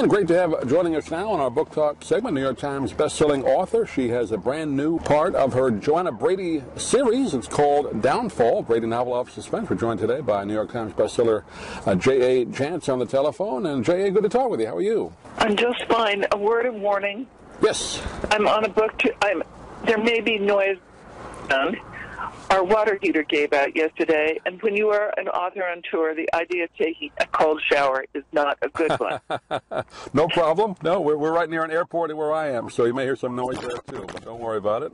And great to have joining us now on our Book Talk segment, New York Times best-selling author. She has a brand new part of her Joanna Brady series. It's called Downfall, Brady novel of suspense. We're joined today by New York Times bestseller J.A. Jance on the telephone. And J.A., good to talk with you. How are you? I'm just fine. A word of warning. Yes. I'm on a book. There may be noise. Our water heater gave out yesterday, and when you are an author on tour, the idea of taking a cold shower is not a good one. No problem. No, we're right near an airport where I am, so you may hear some noise there too, but don't worry about it.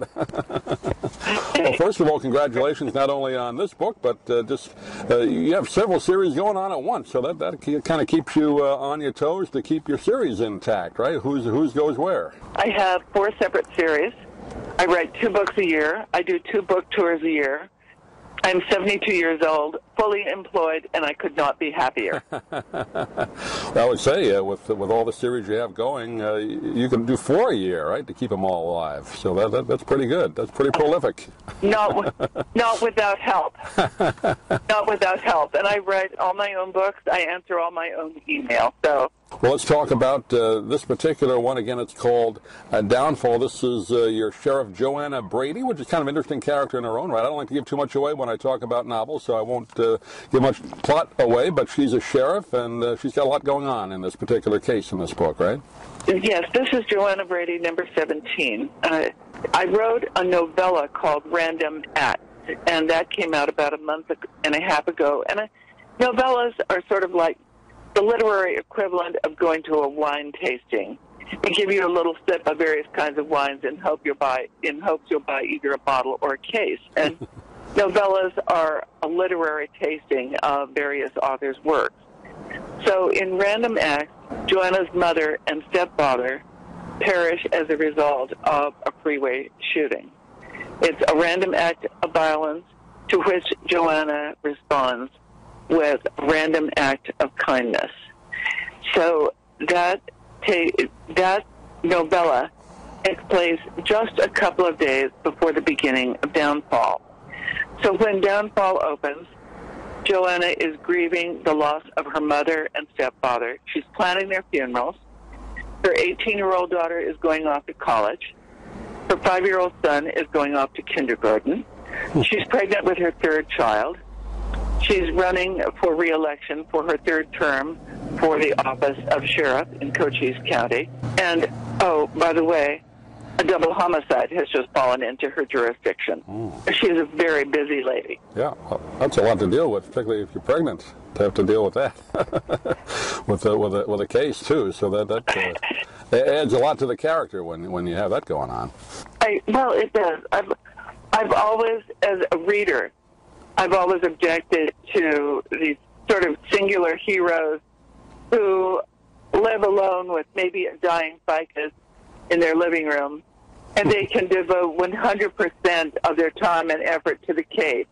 Well, first of all, congratulations not only on this book, but you have several series going on at once, so that kind of keeps you on your toes to keep your series intact, right? Whose goes where? I have 4 separate series. I write 2 books a year. I do 2 book tours a year. I'm 72 years old, fully employed, and I could not be happier. I would say, with all the series you have going, you can do 4 a year, right, to keep them all alive. So that's pretty good. That's pretty prolific. Not without help. Not without help. And I write all my own books. I answer all my own emails. So. Well, let's talk about this particular one. Again, it's called Downfall. This is your Sheriff Joanna Brady, which is kind of an interesting character in her own right. I don't like to give too much away when I talk about novels, so I won't give much plot away, but she's a sheriff, and she's got a lot going on in this particular case in this book, right? Yes, this is Joanna Brady, number 17. I wrote a novella called Random Act, and that came out about a month and a half ago. And novellas are sort of like the literary equivalent of going to a wine tasting. They give you a little sip of various kinds of wines in hopes you'll buy either a bottle or a case. And novellas are a literary tasting of various authors' works. So in Random Acts, Joanna's mother and stepfather perish as a result of a freeway shooting. It's a random act of violence to which Joanna responds with a random act of kindness. So that novella takes place just a couple of days before the beginning of Downfall. So when Downfall opens, Joanna is grieving the loss of her mother and stepfather. She's planning their funerals. Her 18-year-old daughter is going off to college. Her 5-year-old son is going off to kindergarten. She's pregnant with her 3rd child. She's running for re-election for her 3rd term for the office of sheriff in Cochise County. And, oh, by the way, a double homicide has just fallen into her jurisdiction. She's a very busy lady. Yeah, well, that's a lot to deal with, particularly if you're pregnant, to have to deal with that, with a case too. So that adds a lot to the character when you have that going on. Well, it does. I've always, as a reader, I've always objected to these sort of singular heroes who live alone with maybe a dying ficus in their living room, and they can devote 100% of their time and effort to the case.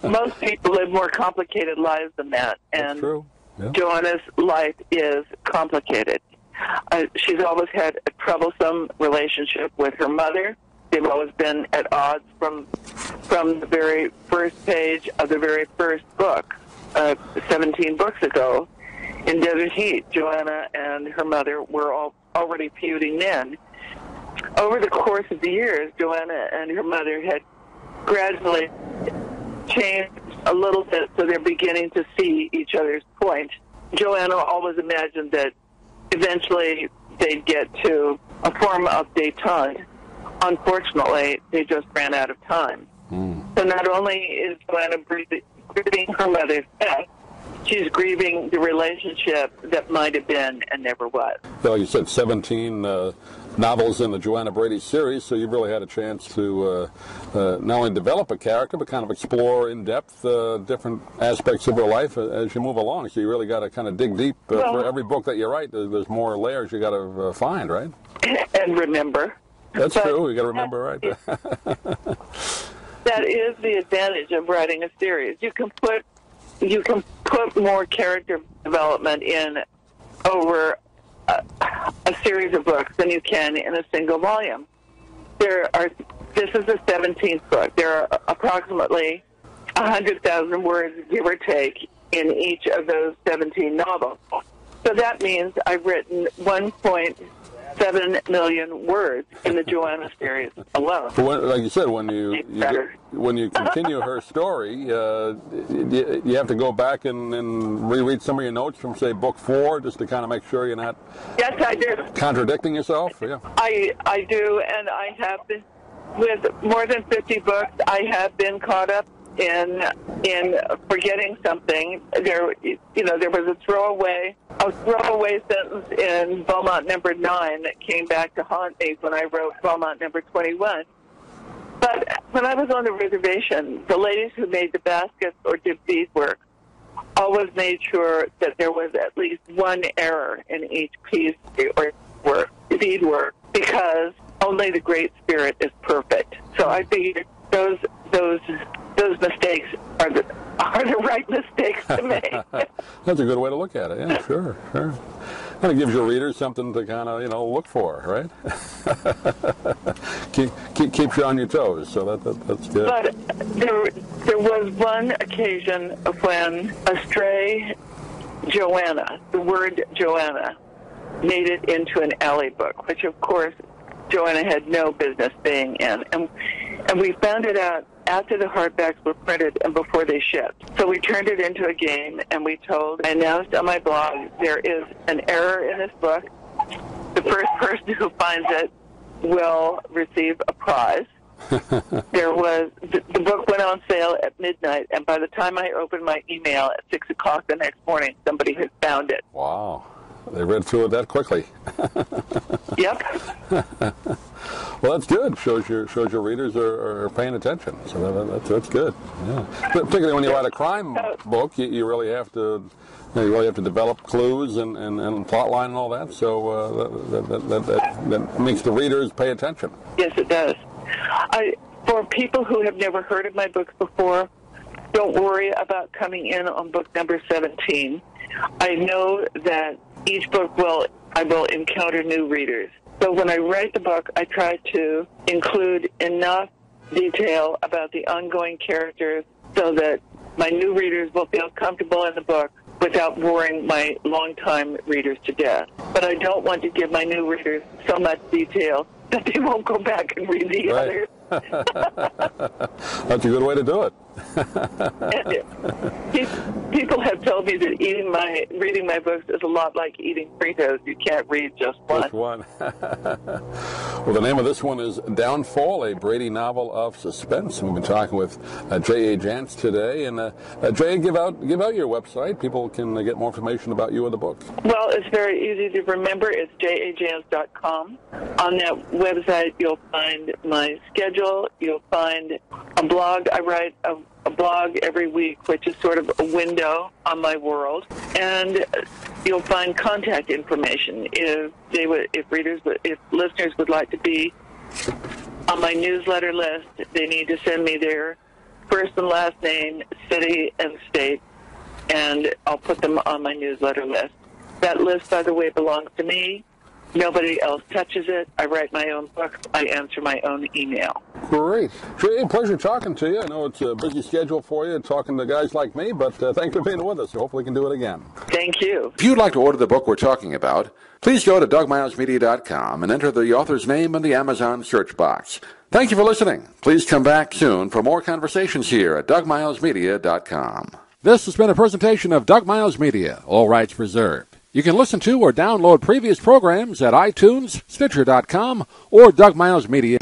Most people live more complicated lives than that, and that's true. Yeah. Joanna's life is complicated. She's always had a troublesome relationship with her mother. They've always been at odds from the very first page of the very first book, 17 books ago. In Desert Heat, Joanna and her mother were already feuding then. Over the course of the years, Joanna and her mother had gradually changed a little bit, so they're beginning to see each other's point. Joanna always imagined that eventually they'd get to a form of détente. Unfortunately, they just ran out of time. So not only is Joanna grieving her mother's death, she's grieving the relationship that might have been and never was. Well, you said 17 novels in the Joanna Brady series, so you've really had a chance to not only develop a character, but kind of explore in depth different aspects of her life as you move along. So you really got to kind of dig deep. For every book that you write, there's more layers you got to find, right? And remember. That's true. You got to remember, right? That is the advantage of writing a series. You can put more character development in over a series of books than you can in a single volume. This is the 17th book. There are approximately 100,000 words, give or take, in each of those 17 novels. So So that means I've written 1.7 million words in the Joanna series alone. Well, like you said, when you continue her story, you have to go back and reread some of your notes from, say, book 4, just to kind of make sure you're not Yes, I do. contradicting yourself. Yeah. I do, and I have been, with more than 50 books, I have been caught up in forgetting something. There was a throwaway sentence in Beaumont number 9 that came back to haunt me when I wrote Beaumont number 21. But when I was on the reservation, the ladies who made the baskets or did beadwork always made sure that there was at least one error in each piece or beadwork, because only the Great Spirit is perfect. So I figured those mistakes are the right mistakes to make. That's a good way to look at it. Yeah, sure. Kind of gives your readers something to kind of look for, right? keeps you on your toes. So that's good. But there was one occasion when a stray Joanna, the word Joanna, made it into an alley book, which of course Joanna had no business being in, and we found it out after the hardbacks were printed and before they shipped. So we turned it into a game, and I announced on my blog, there is an error in this book. The first person who finds it will receive a prize. The book went on sale at midnight, and by the time I opened my email at 6 o'clock the next morning, somebody had found it. Wow. They read through it that quickly. Yep. Well, that's good. Shows your readers are paying attention. So that's good. Yeah. But particularly when you write a crime book, you really have to develop clues and plot line and all that. So that makes the readers pay attention. Yes, it does. For people who have never heard of my books before, don't worry about coming in on book number 17. I know that each book I will encounter new readers. So when I write the book, I try to include enough detail about the ongoing characters so that my new readers will feel comfortable in the book without boring my longtime readers to death. But I don't want to give my new readers so much detail that they won't go back and read the others. That's a good way to do it. People have told me that reading my books is a lot like eating Fritos. You can't read just one. Just one. Well, the name of this one is Downfall, a Brady novel of suspense. We've been talking with J.A. Jance today. And J.A., give out your website. People can get more information about you and the book. Well, it's very easy to remember. It's jajance.com. On that website, you'll find my schedule. You'll find a blog. I write a blog every week, which is sort of a window on my world, and you'll find contact information. If listeners would like to be on my newsletter list, they need to send me their first and last name, city, and state, and I'll put them on my newsletter list. That list, by the way, belongs to me. Nobody else touches it. I write my own books. I answer my own email. Great. Jay, pleasure talking to you. I know it's a busy schedule for you, talking to guys like me, but thanks for being with us. Hopefully we can do it again. Thank you. If you'd like to order the book we're talking about, please go to DougMilesMedia.com and enter the author's name in the Amazon search box. Thank you for listening. Please come back soon for more conversations here at DougMilesMedia.com. This has been a presentation of Doug Miles Media, all rights reserved. You can listen to or download previous programs at iTunes, Stitcher.com, or Doug Miles Media.